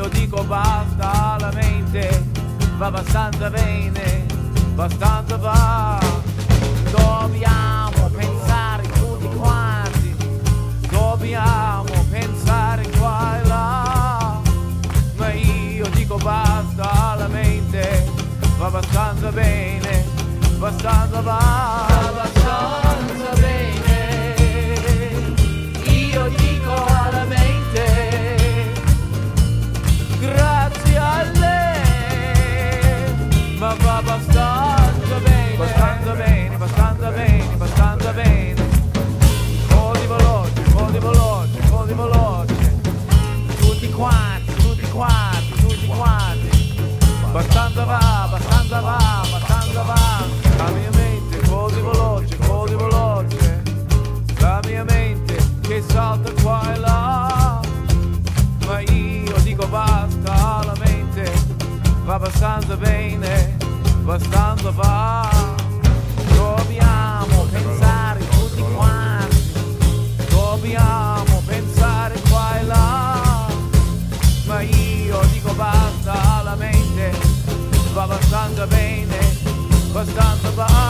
io dico basta, la mente va abbastanza bene, abbastanza va. Dobbiamo pensare tutti quanti, dobbiamo pensare qua e là, ma io dico basta, la mente va abbastanza bene, abbastanza va, abbastanza bene. Io dico alla mente grazie a lei, ma va abbastanza bene, abbastanza bene, abbastanza bene, abbastanza bene. Così veloce, così veloce, così veloce. Tutti quanti, tutti quanti, tutti quanti. Abbastanza va, abbastanza va, abbastanza va. La mia mente così veloce, così veloce. La mia mente che salta qua e là, ma io dico basta, la mente va abbastanza bene, abbastanza va. Dobbiamo pensare tutti quanti, dobbiamo pensare qua e là, ma io dico basta, la mente va abbastanza bene, abbastanza va.